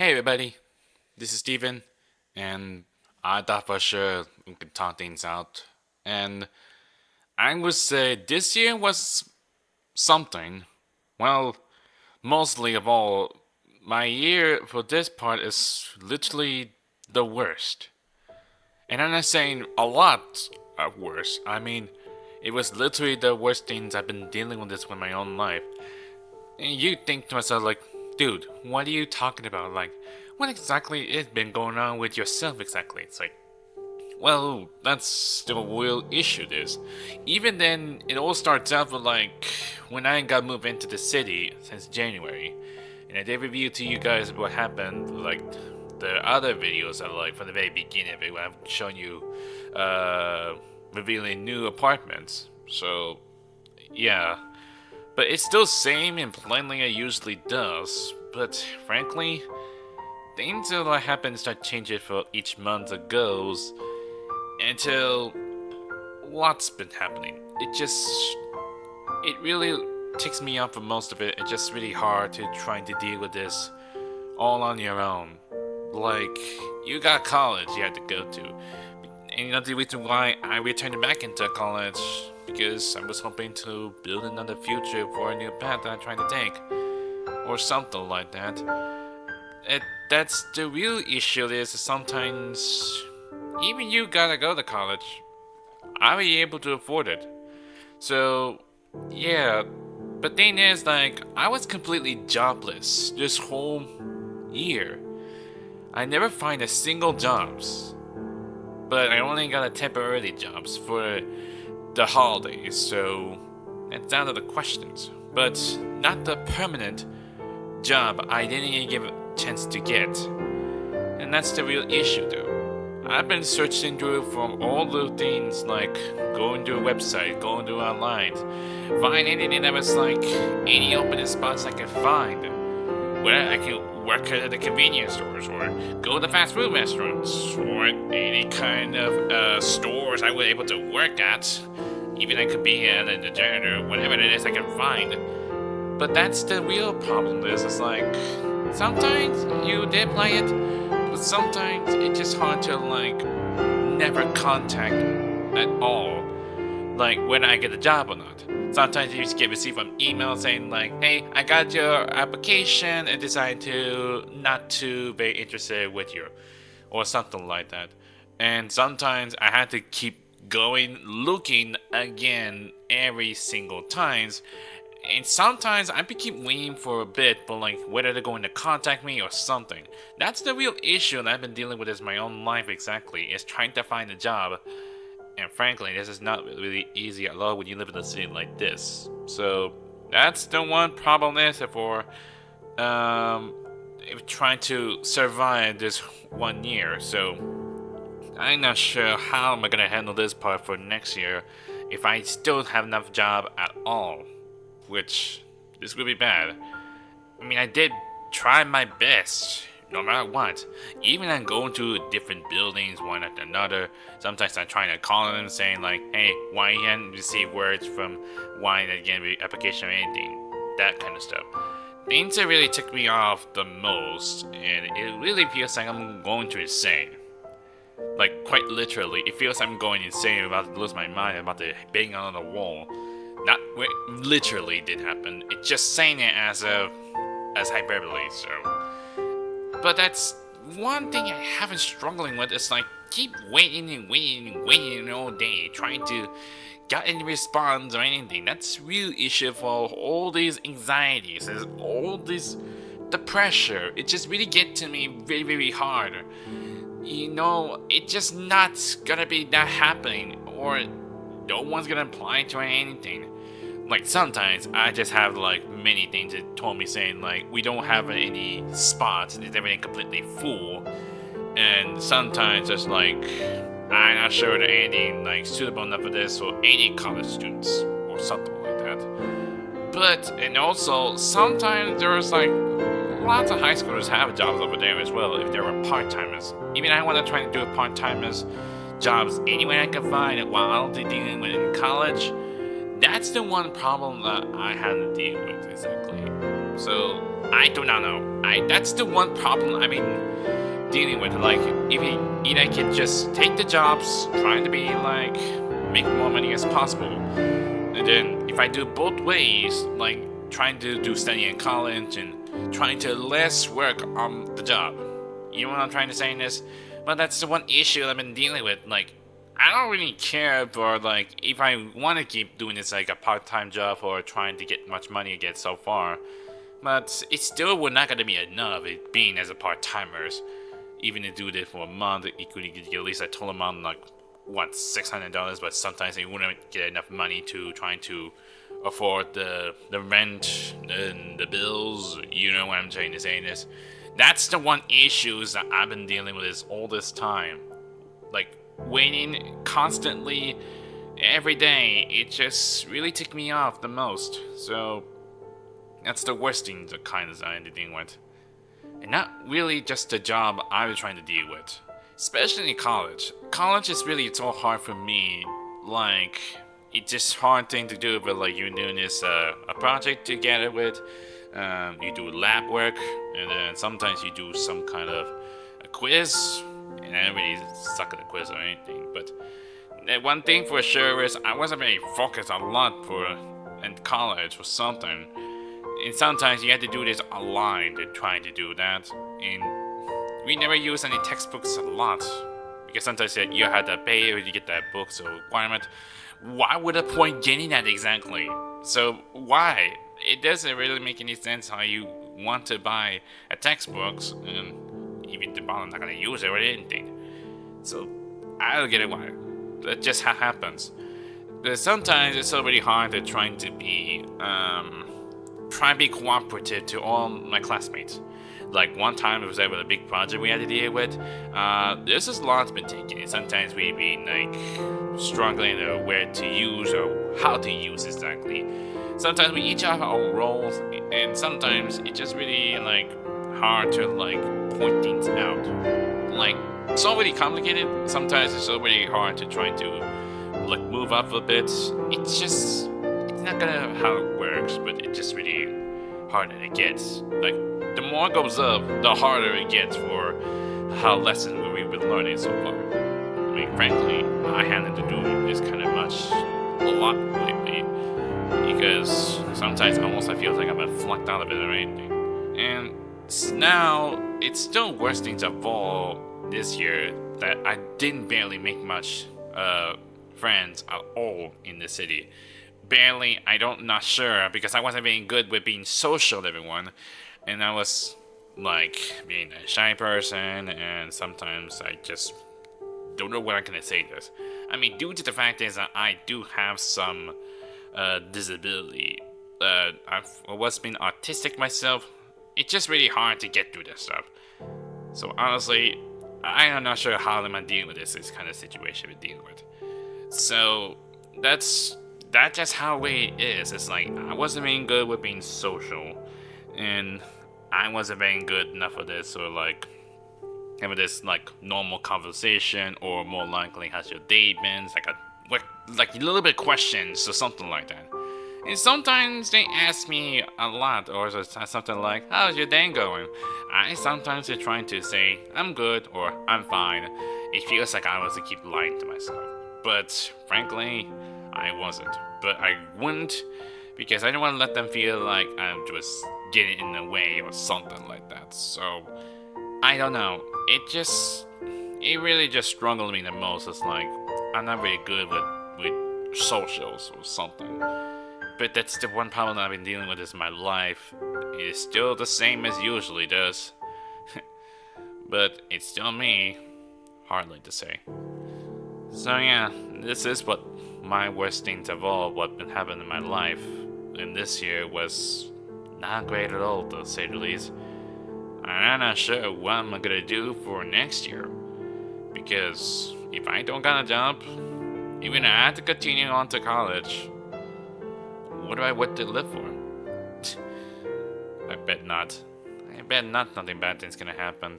Hey everybody, this is Steven, and I thought for sure we could talk things out. And I would say this year was something. Well, mostly of all, my year for this part is literally the worst. And I'm not saying a lot of worse. I mean, it was literally the worst things I've been dealing with this with my own life. And you think to myself like, dude, what are you talking about? Like, what exactly has been going on with yourself exactly? It's like, well, that's the real issue. This, even then, it all starts out with like when I got moved into the city since January, and I did review to you guys what happened, like the other videos I like from the very beginning of it when I've shown you, revealing new apartments. So, yeah, but it's still same and plainly it usually does. But frankly, things that happen start changing for each month that goes until what's been happening. It really takes me up for most of it. It's just really hard to trying to deal with this all on your own. Like, you got college you had to go to. And you know the reason why I returned back into college because I was hoping to build another future for a new path that I'm trying to take. Or something like that. It, that's the real issue is sometimes even you gotta go to college. Are we able to afford it? So, yeah. But thing is, like, I was completely jobless this whole year. I never find a single jobs. But I only got a temporary jobs for the holidays, so that's out of the questions. But not the permanent job I didn't even give a chance to get. And that's the real issue though. I've been searching through from all the things like going to a website, going to online, find anything that was like any opening spots I can find. Where I can work at the convenience stores or go to fast food restaurants or any kind of stores I was able to work at. Even I could be at the janitor, whatever it is I can find. But that's the real problem is it's like sometimes you did play it, but sometimes it's just hard to like never contact at all. Like when I get a job or not. Sometimes you just get received an email saying like, hey, I got your application and decide to not to be interested with you or something like that. And sometimes I had to keep going looking again every single times and sometimes I be keep waiting for a bit, but like whether they're going to contact me or something. That's the real issue that I've been dealing with in my own life exactly, is trying to find a job. And frankly, this is not really easy at all when you live in a city like this. So that's the one problem is for um trying to survive this 1 year. So I'm not sure how am I gonna handle this part for next year if I still have enough job at all. Which this will be bad. I mean, I did try my best, no matter what. Even I'm going to different buildings, one after another. Sometimes I'm trying to call them, saying like, "Hey, why you haven't received words from why they get an application or anything?" That kind of stuff. Things that really tick me off the most, and it really feels like I'm going to insane. Like quite literally, it feels like I'm going insane, about to lose my mind, about to bang on the wall. Not literally did happen. It's just saying it as hyperbole. So, but that's one thing I have been struggling with. Is like keep waiting and waiting and waiting all day, trying to get any response or anything. That's real issue for all these anxieties, is all this the pressure. It just really get to me very very hard. You know, it's just not gonna be that happening, or no one's gonna apply to anything. Like sometimes I just have like many things that told me saying like we don't have any spots, it's everything completely full. And sometimes it's like I'm not sure that anything like suitable enough for this for any college students or something like that. But and also sometimes there's like lots of high schoolers have jobs over there as well if they were part timers. Even I want to try to do part timers jobs anywhere I can find while I'll be dealing with in college. That's the one problem that I had to deal with exactly. So I do not know. That's the one problem I've been dealing with. Like, if I can just take the jobs, trying to be like make more money as possible, and then if I do both ways, like trying to do study in college and trying to less work on the job. You know what I'm trying to say in this? But that's the one issue I've been dealing with. Like, I don't really care for like if I want to keep doing this like a part-time job or trying to get much money again so far. But it still would not gonna be enough it being as a part-timers. Even to do this for a month, you could get at least a total amount like what $600, but sometimes they wouldn't get enough money to trying to afford the rent and the bills. You know what I'm trying to say in this. That's the one issues that I've been dealing with this all this time. Like waiting constantly every day, it just really ticked me off the most. So that's the worst thing the kind of I'm dealing with. And not really just the job I was trying to deal with. Especially in college. College is really so hard for me. Like, it's just hard thing to do, but like you're doing this a project together with. You do lab work, and then sometimes you do some kind of a quiz. And I don't really suck at the quiz or anything, but one thing for sure is I wasn't very focused a lot for in college or something. And sometimes you had to do this online to trying to do that. And we never use any textbooks a lot. Because sometimes you had to pay or you get that book, so requirement. Why would a point getting that exactly? So why? It doesn't really make any sense how you want to buy a textbook and even the bottom not gonna use it or anything. So I don't get it why. That just happens. But sometimes it's so really hard to trying to be cooperative to all my classmates. Like one time it was with a big project we had to deal with. There's just lots been taken. And sometimes we be like struggling to where to use or how to use exactly. Sometimes we each have our roles, and sometimes it's just really like hard to like point things out. Like so really complicated. Sometimes it's so really hard to try to like move up a bit. It's not gonna how it works, but it's just really hard that it gets. Like the more it goes up, the harder it gets for how lessons we've been learning so far. I mean, frankly, I haven't to do this kind of much a lot lately because sometimes almost I feel like I'm flunked out of it or anything. And now it's still worse things of all this year that I didn't barely make much friends at all in the city. Barely, not sure because I wasn't being good with being social with everyone, and I was like being a shy person, and sometimes I just don't know what I'm gonna say this. I mean, due to the fact is that I do have some disability. I was being autistic myself. It's just really hard to get through this stuff. So honestly, I am not sure how I'm dealing with this kind of situation we're dealing with. So that's just how it is. It's like I wasn't being good with being social, and I wasn't very good enough for this, or like having this like normal conversation, or more likely how's your day been? It's like a little bit questions or something like that. And sometimes they ask me a lot, or something like, "How's your day going?" I sometimes are trying to say I'm good or I'm fine. It feels like I was to keep lying to myself, but frankly, I wasn't. But I wouldn't because I didn't want to let them feel like I'm just getting in the way or something like that. So I don't know. It really just struggled me the most. It's like I'm not very good with socials or something. But that's the one problem I've been dealing with in my life. It is still the same as usually does. But it's still me. Hardly to say. So yeah, this is what my worst things of all what been happening in my life. And this year was not great at all, to say the least. And I'm not sure what I'm gonna do for next year. Because if I don't got a job, even I have to continue on to college, what to live for? I bet not. I bet not nothing bad things gonna happen.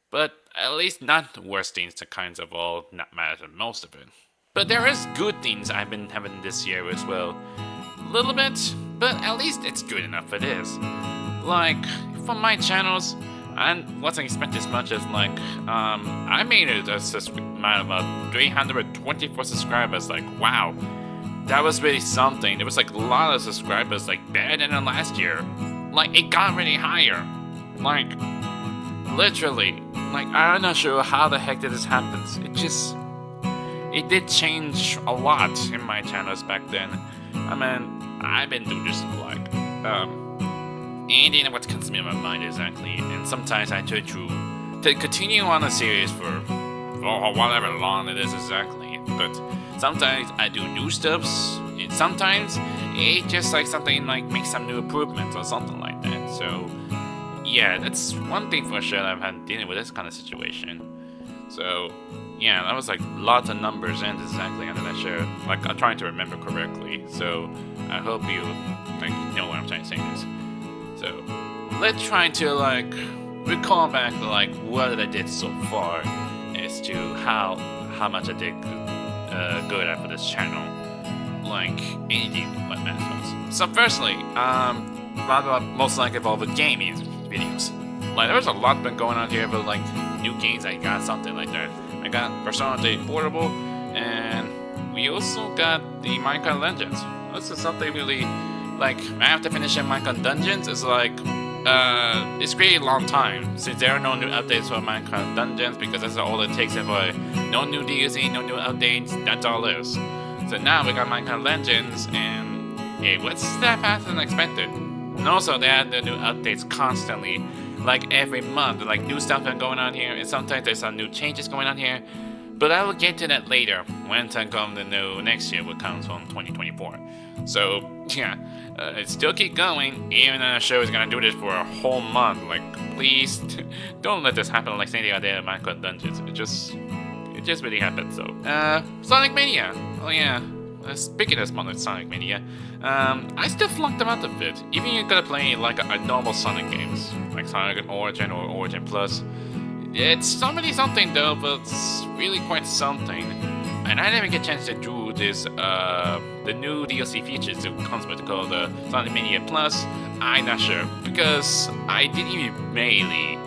But at least not the worst things, the kinds of all not matter most of it. But there is good things I've been having this year as well. Little bit, but at least it's good enough it is. Like, for my channels, I wasn't expecting as much as, like, I made it a amount of 324 subscribers. Like, wow, that was really something. There was, like, a lot of subscribers, like, better than last year. Like, it got really higher. Like, literally. Like, I'm not sure how the heck did this happen. It did change a lot in my channels back then. I mean, I've been doing this for, like, and you know what comes to me in my mind exactly, and sometimes I try to continue on a series for whatever long it is exactly, but sometimes I do new stuffs, and sometimes it just like something like make some new improvements or something like that. So yeah, that's one thing for sure that I've had dealing with this kind of situation. So yeah, that was like lots of numbers and exactly, I'm not sure, like I'm trying to remember correctly, so I hope you like know what I'm trying to say this. So let's try to like recall back like what I did so far as to how much I did good at for this channel, like anything what matters. So firstly, most likely involved with gaming videos. Like there was a lot been going on here, but like new games I got something like that. I got Persona 3 Portable, and we also got the Minecraft Legends. This is something really. Like, I have to finish in Minecraft Dungeons. It's like, it's really a long time since there are no new updates for Minecraft Dungeons, because that's all it takes for no new DLC, no new updates, that's all it is. So now we got Minecraft Legends, and it was that faster than expected. And also they add the new updates constantly, like every month, like new stuff is going on here, and sometimes there's some new changes going on here. But I will get to that later when time comes the new next year, what comes from 2024. So yeah, it still keep going, even though the show is gonna do this for a whole month. Like, please don't let this happen like saying the other day in Minecraft Dungeons. It just really happened. So Sonic Mania. Oh yeah. Speaking of Sonic Mania, I still flunked them out a bit. Even you gotta play like a normal Sonic games, like Sonic Origin or Origin Plus. It's something though, but it's really quite something. And I didn't even get a chance to do this, the new DLC features that comes with called Sonic Mania Plus. I'm not sure, because I didn't even really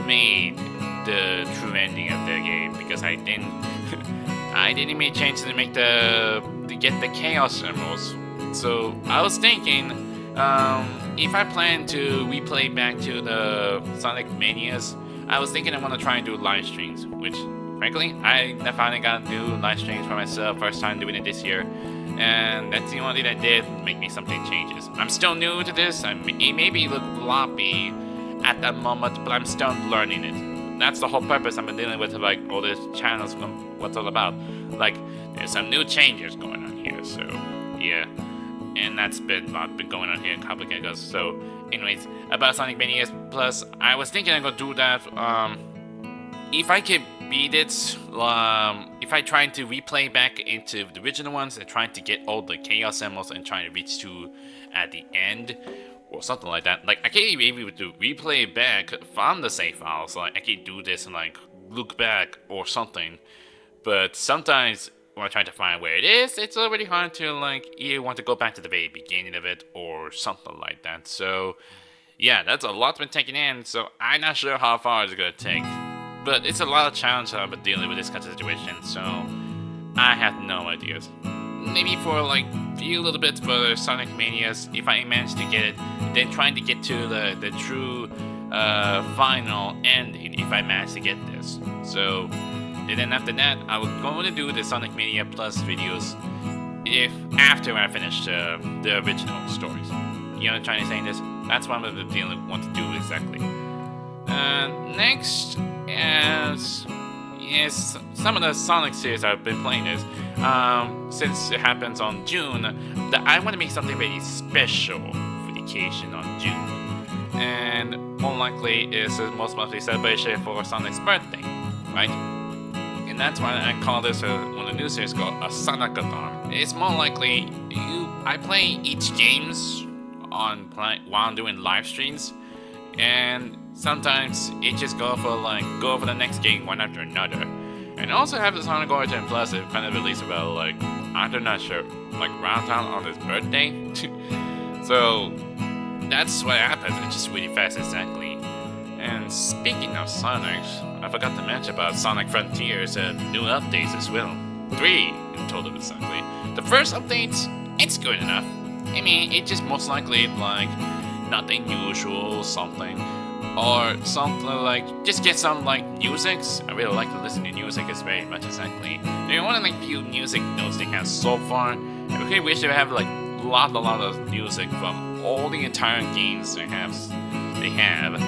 made the true ending of the game, because I didn't make changes to make to get the Chaos Emeralds. So I was thinking, if I plan to replay back to the Sonic Manias, I was thinking I want to try and do live streams, which, frankly, I finally got to do live streams for myself, first time doing it this year, and that's the only thing that did make me something changes. I'm still new to this, it may be look floppy at that moment, but I'm still learning it. That's the whole purpose I've been dealing with, like, all these channels, what's all about. Like, there's some new changes going on here, so, yeah. And that's been going on here in couple of. So, anyways, about Sonic Mania Plus, I was thinking I'm gonna do that. If I can beat it, if I try to replay back into the original ones and trying to get all the Chaos Emeralds and trying to reach to at the end, or something like that. Like I can't even be able to replay back from the save files. Like I can do this and like look back or something. But sometimes when I try to find where it is, it's already hard to like either want to go back to the very beginning of it or something like that. So yeah, that's a lot been taken in. So I'm not sure how far it's gonna take, but it's a lot of challenge I've been dealing with this kind of situation. So I have no ideas. Maybe for like a few little bits for Sonic Manias, if I manage to get it, then trying to get to the true final ending if I manage to get this. So. And then after that, I was going to do the Sonic Mania Plus videos after I finish the original stories. You know what I'm trying to say this? That's what I'm going to want to do exactly. Next is some of the Sonic series I've been playing is, since it happens on June, that I want to make something really special for the occasion on June. And more likely is a most likely celebration for Sonic's birthday, right? And that's why I call this one of the new series called a Sonic-a-thon. It's more likely I play each games while I'm doing live streams, and sometimes it just go for the next game one after another. And also have the Sonic Origin Plus it kind of released about like I'm not sure like around time on his birthday. So that's what happened. It's just really fast, exactly. And speaking of Sonics, I forgot to mention about Sonic Frontiers and new updates as well. 3 in total, exactly. The first update, it's good enough. I mean, it just most likely like nothing usual, something. Or something like, just get some like musics. I really like to listen to music as very much, exactly. They're one of the few music notes they have so far. I really wish they would have like a lot of music from all the entire games they have.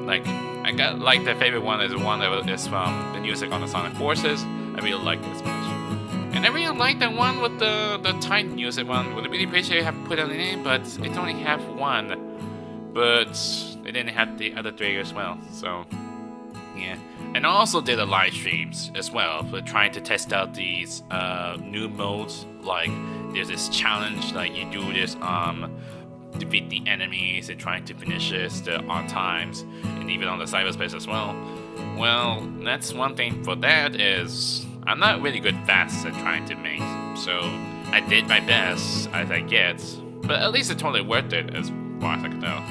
Like, I got like the favorite one is the one that is from the music on the Sonic Forces. I really like this much. And I really like the one with the Titan music one. Would really appreciate have put on the name, but it only have one. But they didn't have the other 3 as well, so yeah. And I also did a live streams as well for trying to test out these new modes. Like there's this challenge, like you do this defeat the enemies and trying to finish this on times, and even on the cyberspace as well. Well, that's one thing for that is I'm not really good fast at trying to make, so I did my best as I get, but at least it's totally worth it as far as I can tell.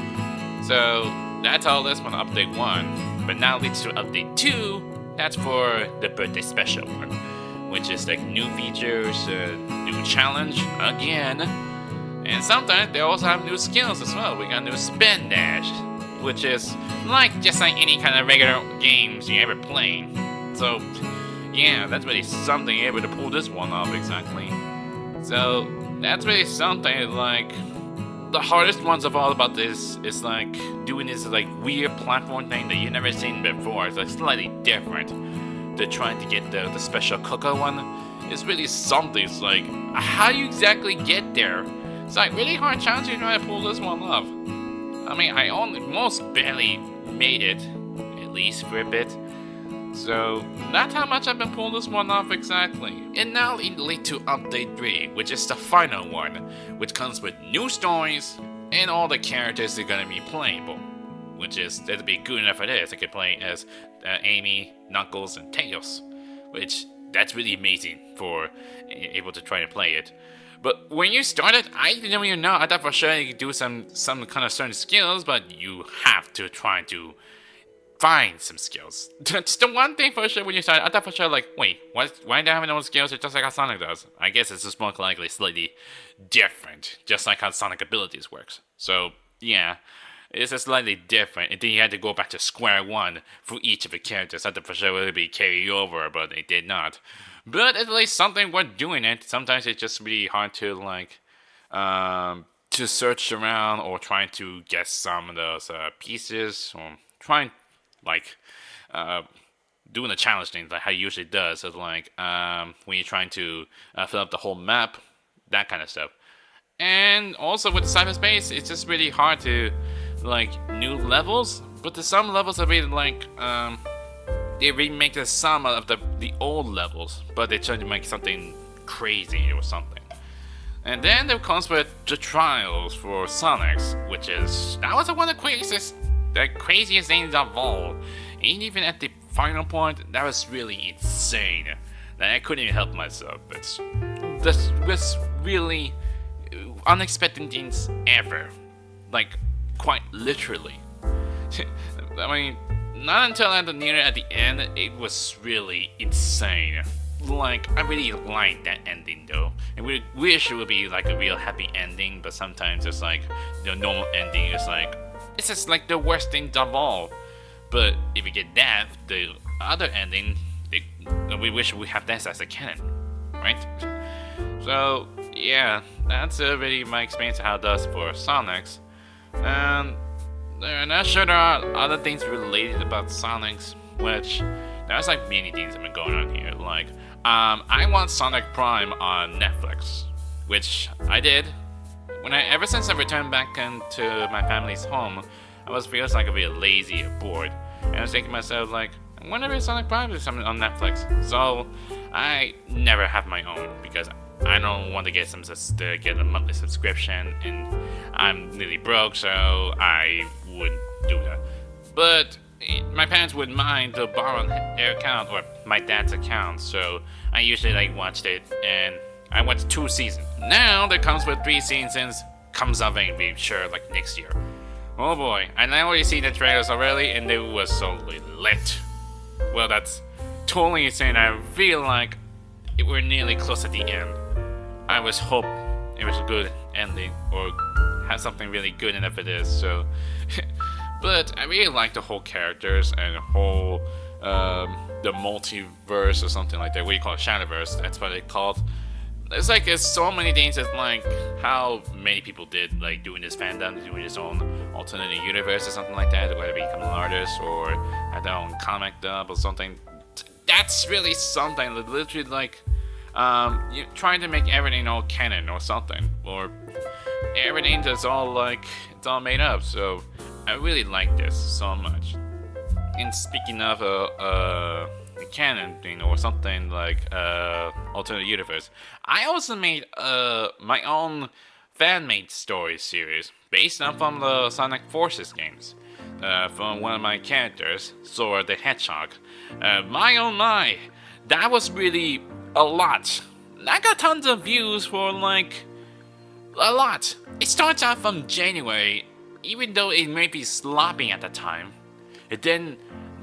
So that's all this one, update 1. But now leads to update 2. That's for the birthday special one, which is like new features, new challenge again, and sometimes they also have new skills as well. We got new spin dash, which is just like any kind of regular games you ever play. So yeah, that's really something able to pull this one off exactly. So that's really something like. The hardest ones of all about this is like doing this like weird platform thing that you've never seen before. It's like slightly different. To trying to get the special Coco one is really something. It's like how do you exactly get there? It's like really hard challenge to try to pull this one off. I mean, I most barely made it, at least for a bit. So that's how much I've been pulling this one off exactly. And now it leads to update 3, which is the final one, which comes with new stories and all the characters that are gonna be playable. Which is, that'll be good enough for this. I can play as Amy, Knuckles, and Tails. Which, that's really amazing for able to try to play it. But when you started, I didn't even know. I thought for sure you could do some kind of certain skills, but you have to try to find some skills. That's the one thing for sure when you started. I thought for sure, like, wait, why do I have no skills? It's just like how Sonic does. I guess it's just more likely slightly different, just like how Sonic abilities works. So, yeah, it's just slightly different. And then you had to go back to square one for each of the characters. I thought for sure it would be carried over, but they did not. But at least something worth doing it. Sometimes it's just really hard to, like, to search around or trying to get some of those pieces or trying like doing the challenge things like how it usually does. So like when you're trying to fill up the whole map, that kind of stuff. And also with the cyberspace, it's just really hard to like new levels. But there's some levels that really like they remake the sum of the old levels, but they try to make something crazy or something. And then there comes with the trials for Sonics, which is that was one of the craziest things of all. And even at the final point, that was really insane. That I couldn't even help myself. This was really unexpected things ever. Like, quite literally. I mean, not until at the end, it was really insane. Like, I really liked that ending though. And we wish it would be like a real happy ending, but sometimes it's like the normal ending is like, it's just like the worst thing of all. But if we get that, the other ending, we wish we have that as a canon, right? So yeah, that's really my experience of how it does for Sonics. And I'm not sure there are other things related about Sonics, which there's like many things that have been going on here. Like, I want Sonic Prime on Netflix, which I did. Ever since I returned back into my family's home, I was feeling like a bit lazy or bored. And I was thinking to myself, like, I wonder if Sonic Prime is something on Netflix. So I never have my own because I don't want to get a monthly subscription, and I'm nearly broke, so I wouldn't do that. But my parents wouldn't mind to borrow their account or my dad's account, so I usually like watched it, and I watched 2 seasons. Now that comes with 3 seasons comes out very sure like next year. Oh boy, and I already see the trailers already, and they were so lit. Well, that's totally insane. I feel like we're nearly close at the end. I was hope it was a good ending or have something really good enough it is. So, but I really like the whole characters and the whole the multiverse or something like that. What do you call it? Shadowverse. That's what they called. It's like there's so many things that like how many people did like doing this fandom, doing his own alternate universe or something like that, whether they become an artist or have their own comic dub or something. That's really something. Literally like you trying to make everything all canon or something, or everything that's all like it's all made up. So I really like this so much. And speaking of a canon thing or something like alternate universe, I also made my own fan-made story series based on from the Sonic Forces games. From one of my characters, Sora the Hedgehog. My oh my, that was really a lot. I got tons of views for like a lot. It starts out from January, even though it may be sloppy at the time. And then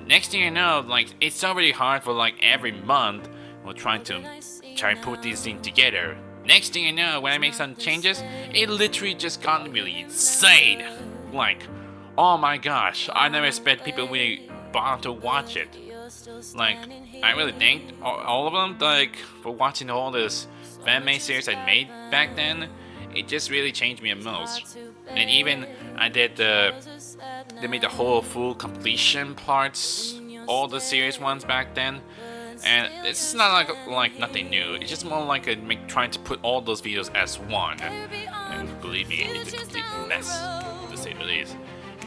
next thing you know, like it's already hard for like every month. We're trying to put these things together. Next thing you know, when I make some changes, it literally just got really insane. Like, oh my gosh, I never expect people really bother to watch it. Like, I really thanked all of them like for watching all this fan-made series I made back then. It just really changed me the most. And even I did they made the whole full completion parts, all the series ones back then. And it's not like nothing new. It's just more like trying to put all those videos as one. And believe me, it's a complete mess, to say the least.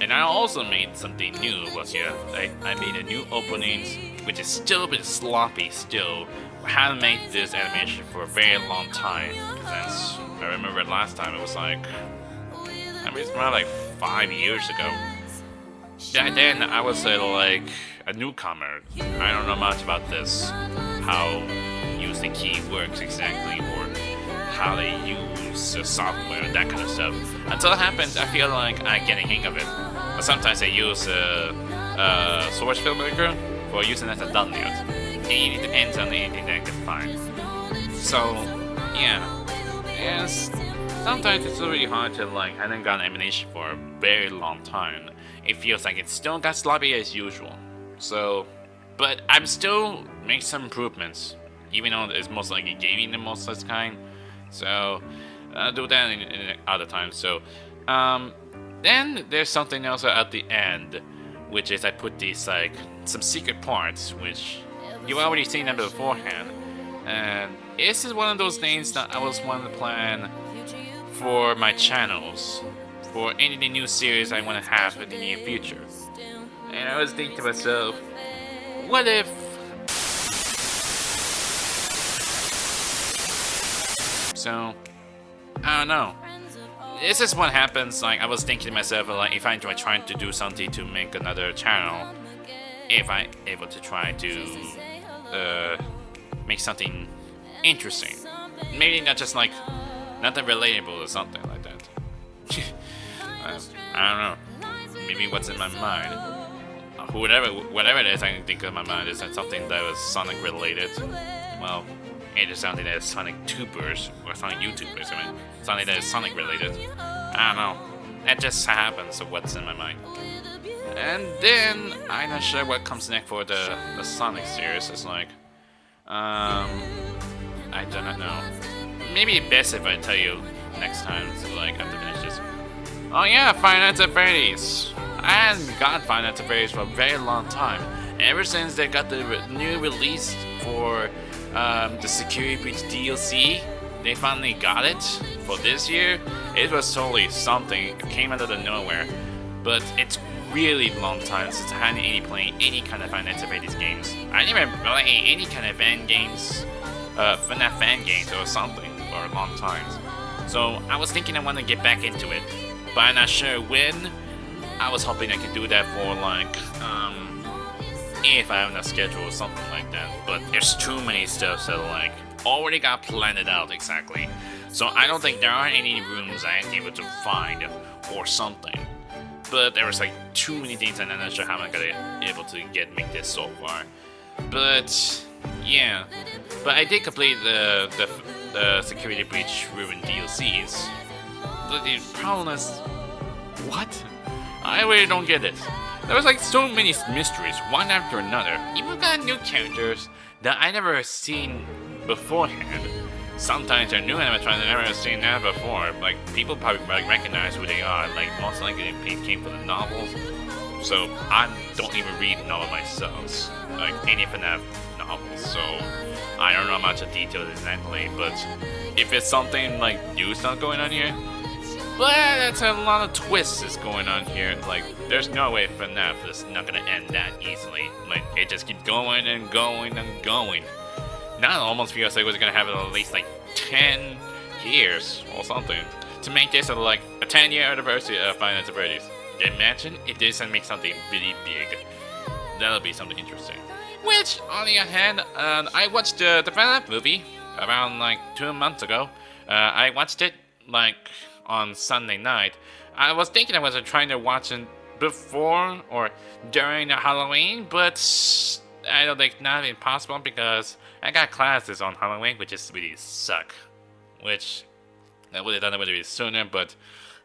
And I also made something new last year. I made a new opening, which is still a bit sloppy still. I haven't made this animation for a very long time. Since I remember last time it was like, I mean, it's around like 5 years ago. Back then I was like a newcomer. I don't know much about this, how use the key works exactly, or how they use the software, that kind of stuff. Until it happens, I feel like I get a hang of it. But sometimes I use Source Filmmaker for using that as a thumbnail. It depends on anything that I can find. So, yeah. Yes. Sometimes it's really hard to like, I haven't gotten animation for a very long time. It feels like it's still got sloppy as usual. So, but I'm still making some improvements, even though it's most likely gaming the most of this kind. So, I'll do that in other times. So, then there's something else at the end, which is I put these like some secret parts, which you've already seen them beforehand. And this is one of those things that I was wanting to plan for my channels, for any new series I want to have in the near future. And I was thinking to myself, what if so I don't know. This is what happens. Like I was thinking to myself, like if I enjoy trying to do something to make another channel, if I'm able to try to make something interesting, maybe not just like nothing relatable or something like that. I don't know. Maybe what's in my mind. Whatever it is, I can think of in my mind is that something that was Sonic related. Well, it is something that is Sonic tubers or Sonic YouTubers. I mean, something that is Sonic related. I don't know. That just happens of what's in my mind. And then I'm not sure what comes next for the Sonic series. It's like, I do not know. Maybe best if I tell you next time. So like after finish this. Oh yeah, Five Nights at Freddy's. I hadn't got Five Nights at Freddy's for a very long time. Ever since they got the new release for the Security Breach DLC, they finally got it for this year. It was totally something. It came out of the nowhere. But it's really long time since I hadn't any playing any kind of Five Nights at Freddy's games. I didn't even play any kind of fan games, FNAF fan games or something for a long time. So I was thinking I want to get back into it, but I'm not sure when. I was hoping I could do that for like, if I have enough schedule or something like that. But there's too many stuff that like already got planned out exactly. So I don't think there are any rooms I ain't able to find or something. But there was like too many things and I'm not sure how I'm gonna able to make this so far. But yeah. But I did complete the Security Breach Ruin DLCs. But the problem is, what? I really don't get it. There was like so many mysteries, one after another. Even got new characters that I never seen beforehand. Sometimes they're new animatronics I've never seen that before. Like people probably like recognize who they are. Like most likely they came from the novels. So I don't even read novels myself, like any FNAF novels. So I don't know much of details exactly. But if it's something like new stuff going on here, but that's a lot of twists is going on here. Like, there's no way FNAF is not gonna end that easily. Like, it just keeps going and going and going. Now it almost feels like it's gonna have at least like 10 years or something to make this like a 10-year anniversary of Final Fantasy Birdies. Imagine if they decide to make something really big. That'll be something interesting. Which, on the other hand, I watched the FNAF movie around like 2 months ago. I watched it like on Sunday night. I was thinking I was trying to watch it before or during Halloween, but I don't think not impossible because I got classes on Halloween, which is really suck. Which I would have done it really sooner, but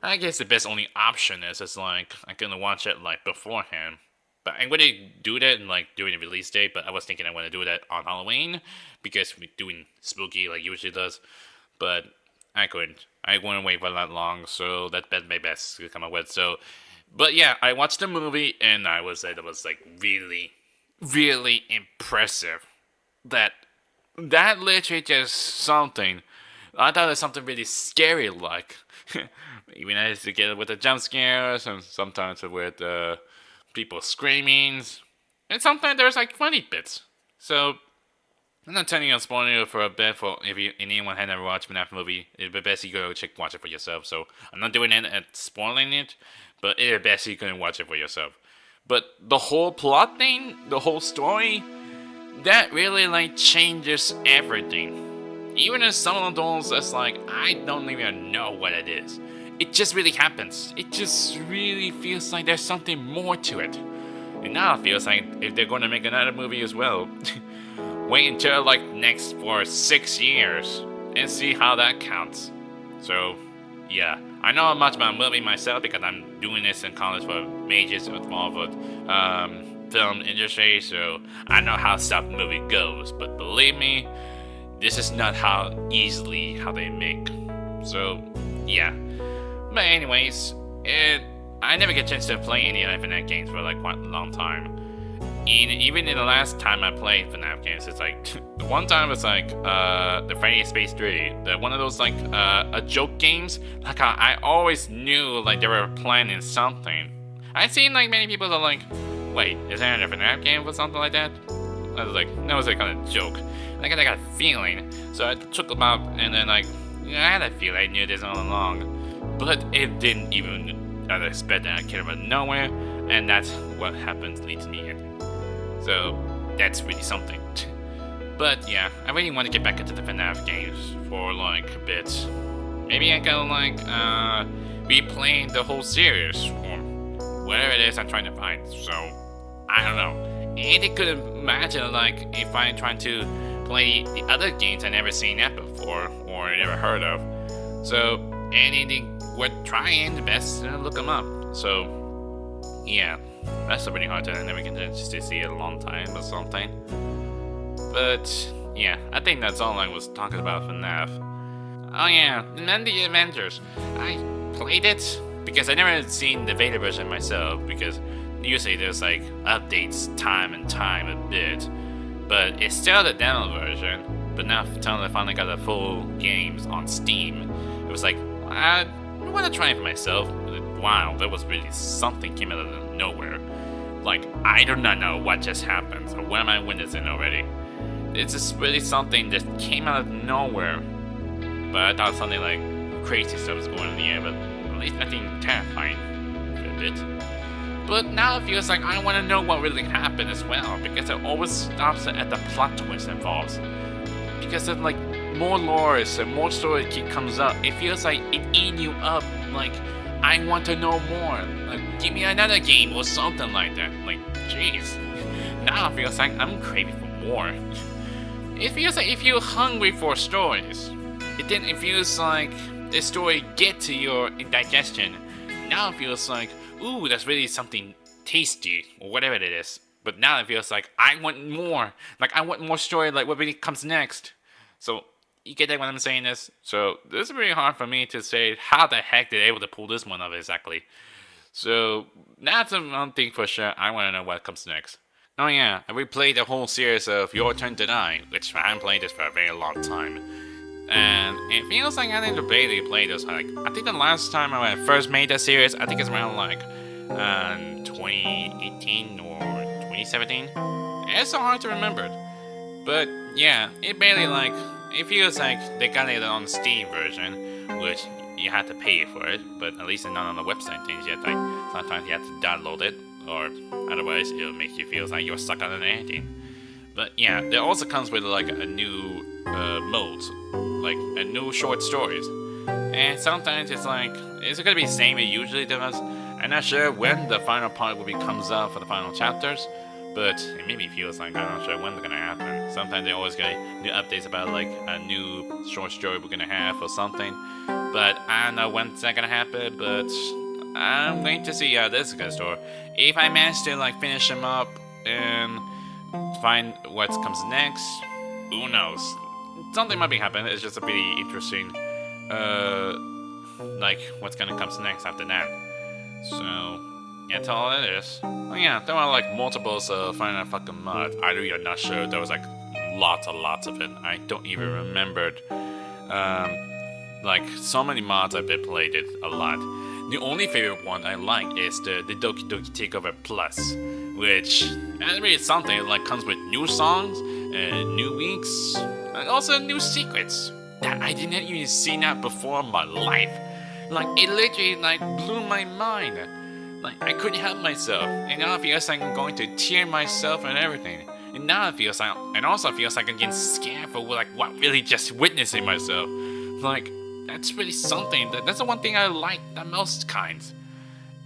I guess the best only option is like I'm gonna watch it like beforehand. But I'm gonna do that like during the release date. But I was thinking I want to do that on Halloween because we're doing spooky like usually does. But I couldn't. I wouldn't wait for that long, so that's my best to come up with. So, but yeah, I watched the movie and I would say that was like really, really impressive. That literally just something. I thought it was something really scary like. Even I used to get it with the jump scares and sometimes with people screaming. And sometimes there's like funny bits. So I'm not telling you I'm spoiling it for a bit. For if anyone had never watched FNAF movie, it'd be best you go watch it for yourself. So I'm not doing it and spoiling it, but it'd be best you can watch it for yourself. But the whole plot thing, the whole story, that really like changes everything. Even if some of those that's like I don't even know what it is. It just really happens. It just really feels like there's something more to it. And now it feels like if they're going to make another movie as well. Wait until like next for 6 years and see how that counts. So yeah, I know much about movie myself because I'm doing this in college for majors involved with film industry, so I know how stuff movie goes. But believe me, this is not how they make. So yeah. But anyways, I never get a chance to play any FNAF games for like quite a long time. Even in the last time I played FNAF games, it's like one time it's like the Freddy Space 3, one of those like a joke games. Like I always knew like they were planning something. I've seen like many people that are like, wait, is there a FNAF game or something like that? I was like, that was a kind of joke. Like I got a feeling, so I took them out and then like I had a feeling I knew this all along, but it didn't even expect that I came out of nowhere, and that's what happened leads me in. So that's really something. But yeah, I really want to get back into the FNAF games for like a bit. Maybe I can like replaying the whole series or whatever it is I'm trying to find. So I don't know. And it could imagine like if I'm trying to play the other games I never seen that before or never heard of. So anything worth trying, the best look them up. So yeah, that's pretty hard to never get to see it a long time or something. But yeah, I think that's all I was talking about for FNAF. Oh yeah, and then the Avengers. I played it because I never seen the beta version myself because usually there's like updates time and time a bit. But it's still the demo version. But now until I finally got the full games on Steam, it was like, I want to try it for myself. Wow, that was really something came out of nowhere. Like, I do not know what just happened. So what am I witnessing already? It's just really something that came out of nowhere. But I thought something like crazy stuff was going on in the air, but at least nothing terrifying for a bit. But now it feels like I want to know what really happened as well, because it always stops at the plot twist involved. Because of like more lores and more story keep comes up, it feels like it eating you up. Like, I want to know more. Like, give me another game or something like that. Like, jeez. Now it feels like I'm craving for more. It feels like if you're hungry for stories, it feels like the story get to your digestion. Now it feels like, ooh, that's really something tasty or whatever it is. But now it feels like I want more. Like I want more story. Like what really comes next. So you get that what I'm saying this. So this is really hard for me to say how the heck they're able to pull this one off exactly. So that's the one thing for sure. I want to know what comes next. Oh yeah, I replayed the whole series of Your Turn to Die, which I haven't played this for a very long time. And it feels like I need to barely play this. Like I think the last time I first made that series, I think it's around like 2018 or 2017. It's so hard to remember. But yeah, it barely like it feels like they got it on the Steam version, which you have to pay for it. But at least it's not on the website things yet. Like sometimes you have to download it, or otherwise it'll make you feel like you're stuck on anything. But yeah, there also comes with like a new modes, like a new short stories. And sometimes it's like, is it gonna be the same it usually does? I'm not sure when the final part will be comes out for the final chapters, but it maybe feels like I'm not sure when they're gonna happen. Sometimes they always get new updates about like a new short story we're gonna have or something. But I don't know when's that gonna happen, but I'm going to see how this is gonna store. If I manage to like finish them up and find what comes next, who knows? Something might be happening. It's just a pretty interesting, like what's gonna come next after that. So yeah, that's all it is. Oh yeah, there are like multiples of Final fucking mod. I really am not sure. There was like lots and lots of it. I don't even remember. Like so many mods I've been played it a lot. The only favorite one I like is the Doki Doki Takeover Plus, which is really something. It like comes with new songs, new weeks, and also new secrets that I didn't even see that before in my life. Like it literally like blew my mind. Like I couldn't help myself, and now it feels like I'm going to tear myself and everything. And now it feels like, and also feels like I'm getting scared for like what really just witnessing myself. Like that's really something. That's the one thing I like the most kinds.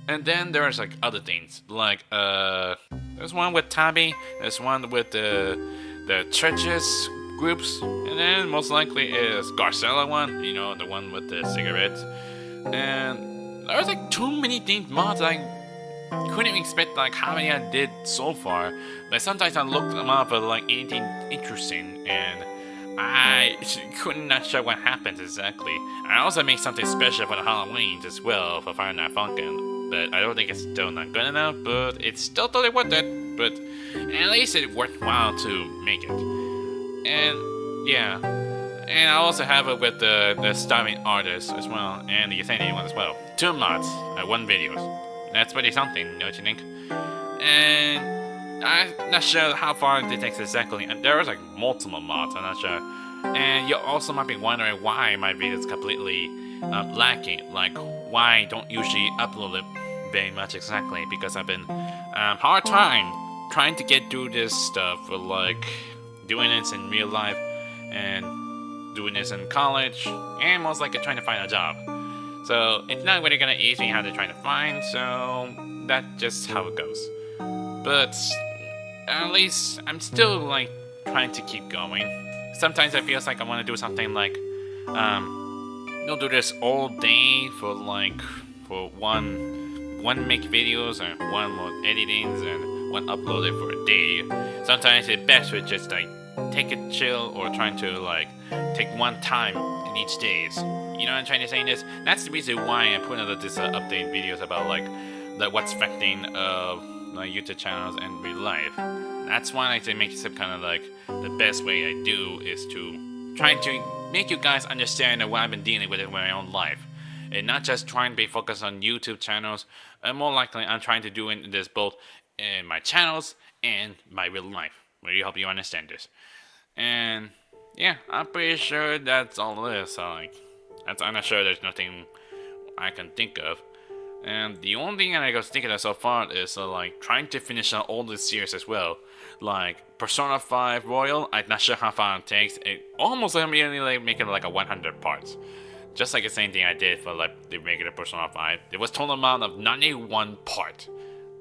And then there's like other things, like there's one with Tabi, there's one with the churches groups, and then most likely is Garcella one, you know, the one with the cigarettes. And there's like too many themed mods I couldn't expect like how many I did so far. But sometimes I look them up for like anything interesting, and I couldn't not sure what happens exactly. I also make something special for the Halloween as well for Fire Night Funkin', but I don't think it's still not good enough, but it's still totally worth it. But at least it's worthwhile to make it. And yeah, and I also have it with the starving artist as well, and the Insanity one as well. 2 mods, 1 videos. That's pretty something, don't you think? And I'm not sure how far it takes exactly. And there is like multiple mods, I'm not sure. And you also might be wondering why my video is completely lacking. Like why I don't usually upload it very much exactly, because I've been hard time trying to get through this stuff for like doing this in real life and doing this in college, and most likely trying to find a job. So it's not really gonna ease me how to try to find, so that's just how it goes. But at least I'm still like trying to keep going. Sometimes I feel like I want to do something like, you'll do this all day for like for one make videos and one more editings and one upload it for a day. Sometimes it's best to just like take it chill or trying to like take one time in each days. You know what I'm trying to say in this? That's the reason why I put out this update videos about like what's affecting my YouTube channels and real life. That's why I say make it kind of like the best way I do is to try to make you guys understand what I've been dealing with in my own life, and not just trying to be focused on YouTube channels. And more likely, I'm trying to do this both in my channels and my real life. Really hope you understand this. And yeah, I'm pretty sure that's all it is. So like, I'm not sure there's nothing I can think of. And the only thing that I was thinking of so far is like trying to finish out all the series as well. Like Persona 5 Royal, I'm not sure how far it takes. It almost immediately like make it like a 100 parts. Just like the same thing I did for like the regular Persona 5. It was total amount of 91 part.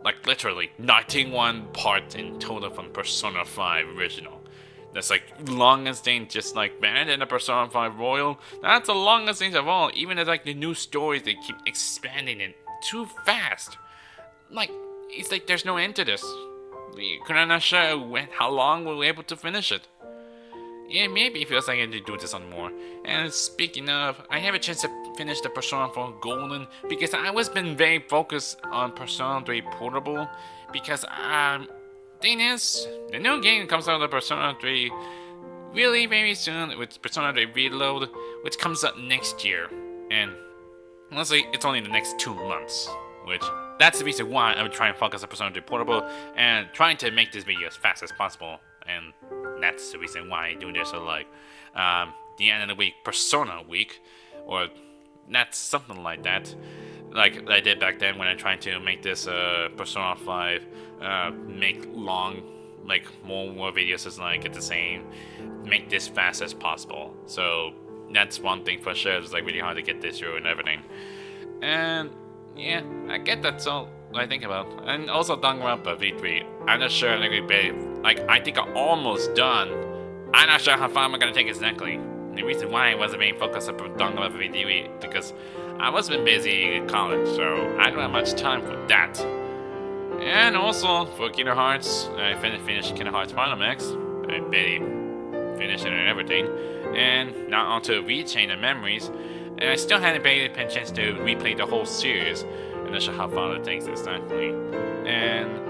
Like literally 91 parts in total from Persona 5 original. That's like longest thing, just like banned in the Persona 5 Royal. That's the longest thing of all. Even as like the new stories, they keep expanding it too fast. Like it's like there's no end to this. We couldn't not sure how long we'll be able to finish it. Yeah, maybe it feels like I need to do this on more. And speaking of, I have a chance to finish the Persona 4 Golden because I was been very focused on Persona 3 Portable because thing is, the new game comes out of Persona 3 really very soon with Persona 3 Reload, which comes out next year. And honestly, it's only the next 2 months, which that's the reason why I'm trying to focus on Persona 3 Portable and trying to make this video as fast as possible. And that's the reason why I do this. So like, the end of the week, Persona week, or that's something like that. Like I did back then when I tried to make this Persona 5, make long, like more videos as like it's the same, make this fast as possible. So that's one thing for sure. It's like really hard to get this through and everything. And yeah, I get that's all I think about. And also Danganronpa V3. I'm not sure like I think I'm almost done. I'm not sure how far I'm gonna take exactly. The reason why I wasn't being focused on Danganronpa V3 because I was been busy in college, so I don't have much time for that. And also for Kingdom Hearts, I finished Kingdom Hearts Final Mix. I barely finished it and everything. And now onto Rechain of Memories. And I still hadn't barely had a chance to replay the whole series. I'm not sure how far it takes exactly. And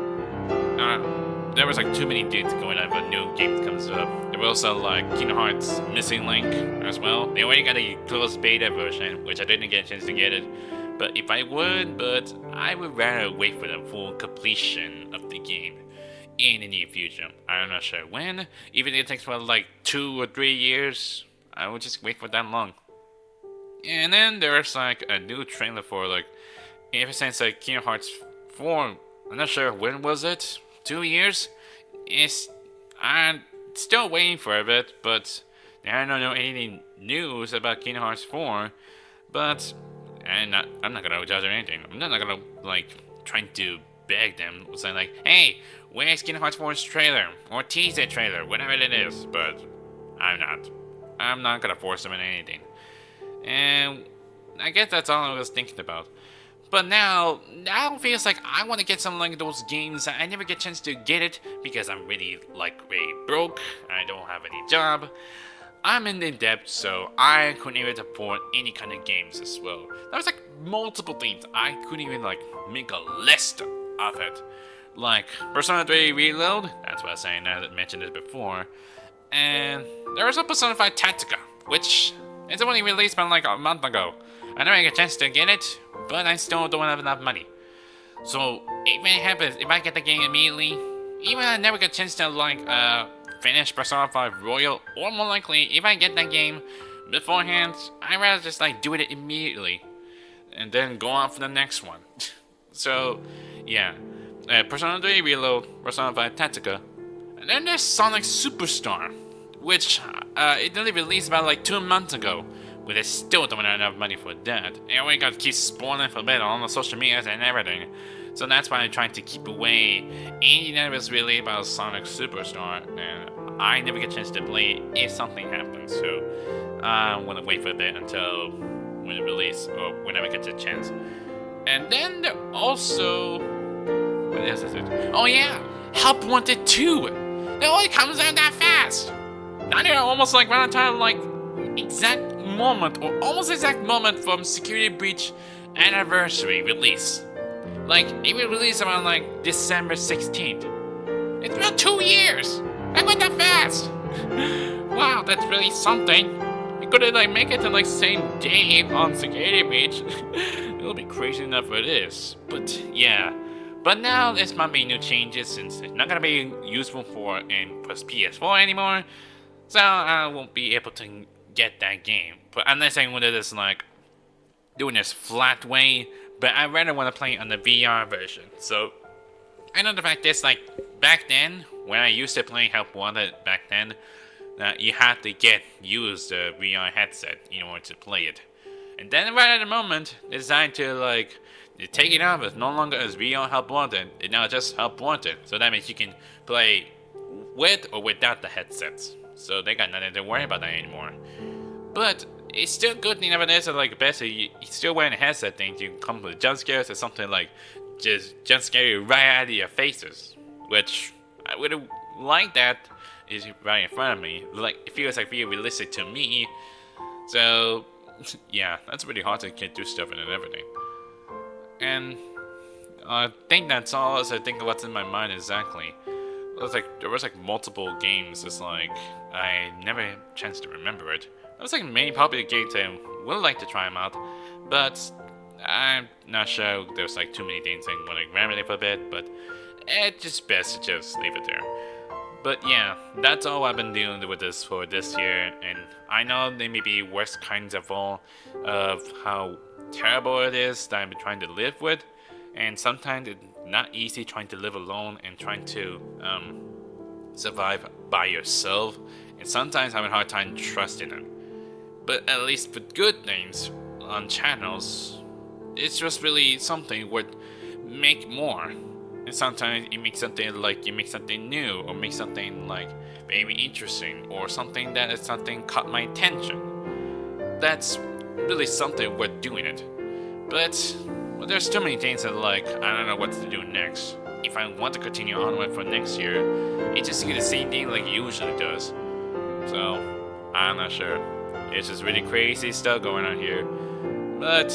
there was like too many dates going on when new games comes up. There was also like Kingdom Hearts Missing Link as well. They already got a closed beta version, which I didn't get a chance to get it. But if I would, I would rather wait for the full completion of the game in the near future. I'm not sure when. Even if it takes for like 2 or 3 years, I would just wait for that long. And then there's like a new trailer for like, ever since like Kingdom Hearts 4. I'm not sure when was it. 2 years? I'm still waiting for a bit, but I don't know any news about Kingdom Hearts 4. But I'm not gonna judge or anything. I'm not gonna like trying to beg them, saying like, "Hey, where's Kingdom Hearts 4's trailer or teaser trailer, whatever it is?" But I'm not gonna force them in anything. And I guess that's all I was thinking about. But now it feels like I want to get some like those games that I never get a chance to get it because I'm really broke. I don't have any job. I'm in debt, so I couldn't even afford any kind of games as well. There was like multiple things I couldn't even like make a list of it. Like Persona 3 Reload, that's what I was saying. I mentioned it before. And there was a Persona 5 Tactica, which it's only released about like a month ago. I never get a chance to get it, but I still don't have enough money. So if it happens, if I get the game immediately, even I never get a chance to like finish Persona 5 Royal, or more likely, if I get that game beforehand, I'd rather just like do it immediately and then go on for the next one. So yeah, Persona 3 Reload, Persona 5 Tactica, and then there's Sonic Superstar, which it only released about like 2 months ago. But I still don't have enough money for that. And we gotta keep spoiling for bit on the social medias and everything. So that's why I'm trying to keep away anything that was really about Sonic Superstar. And I never get a chance to play it if something happens. So I'm gonna wait for a bit until when it releases or whenever I get the chance. And then there also, what is it? Oh yeah, Help Wanted 2. It only comes out that fast. Not even almost like around the time like exact moment or almost exact moment from Security Breach anniversary release. Like it will release around like December 16th. It's been 2 years. That went that fast. Wow, that's really something. We couldn't like make it to like same day on Security Breach. It'll be crazy enough for this. But yeah. But now this might be new changes since it's not gonna be useful for in PS4 anymore. So I won't be able to get that game. But unless I wanted this like doing this flat way but I rather want to play on the VR version. So I know the fact is, like, back then, when I used to play Help Wanted back then, you had to use the VR headset in order to play it. And then right at the moment, they decided to, like, they take it off. It's no longer as VR Help Wanted. It's now just Help Wanted. So that means you can play with or without the headsets. So they got nothing to worry about that anymore. But it's still good nevertheless, like, basically, you still wearing a headset thing, you come with jump scares or something like just jump scare you right out of your faces. Which I would have liked that is right in front of me. Like, it feels like really realistic to me. So yeah, that's really hard to do stuff and everything. And I think that's all as I think of what's in my mind exactly. There was like multiple games. It's like I never had a chance to remember it. There was like many popular games I would like to try them out, but I'm not sure. There's like too many things I want to remember for a bit. But it's just best to just leave it there. But yeah, that's all I've been dealing with this for this year, and I know there may be worse kinds of all of how terrible it is that I've been trying to live with, and sometimes it's not easy trying to live alone and trying to survive by yourself, and sometimes having a hard time trusting them. But at least for good things on channels, it's just really something worth make more. And sometimes you make something like you make something new, or make something like very interesting, or something that is something caught my attention. That's really something worth doing it. But well, there's too many things that like I don't know what to do next. If I want to continue onward for next year, it's just the same thing like it usually does. So I'm not sure. It's just really crazy stuff going on here. But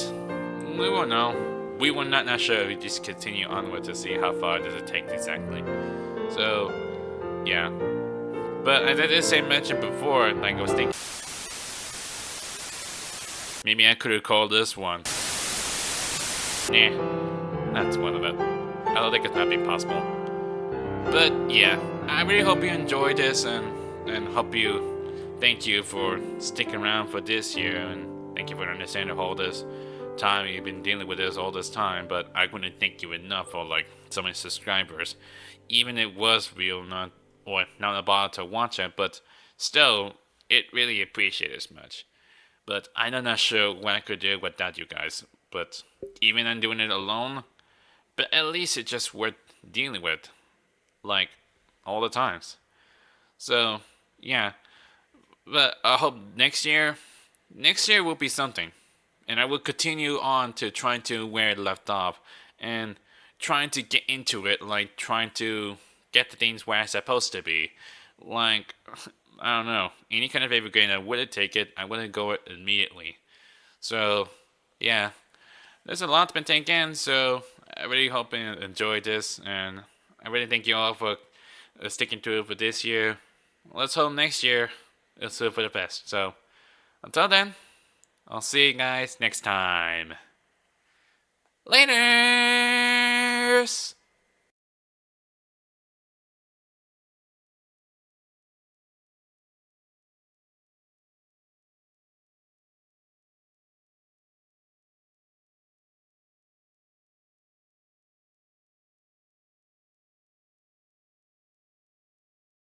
we won't know. We will not sure. We just continue onward to see how far does it take exactly. So, yeah. But as I did say mentioned before, like I was thinking, maybe I could have called this one. Nah, that's one of it. I don't think it's not being possible. But yeah, I really hope you enjoyed this and hope you thank you for sticking around for this year, and thank you for understanding all this time you've been dealing with this all this time. But I couldn't thank you enough for like so many subscribers, even it was real not about to watch it, but still it really appreciated as much. But I'm not sure what I could do without you guys. But even I'm doing it alone, but at least it's just worth dealing with, like all the times. So yeah, but I hope next year will be something. And I will continue on to trying to where it left off, and trying to get into it, like trying to get the things where I'm supposed to be. Like, I don't know, any kind of favorite game, I wouldn't take it, I wouldn't go it immediately. So, yeah, there's a lot been taken, so I really hope you enjoyed this, and I really thank you all for sticking to it for this year. Let's hope next year it's for the best. So, until then, I'll see you guys next time. Laters!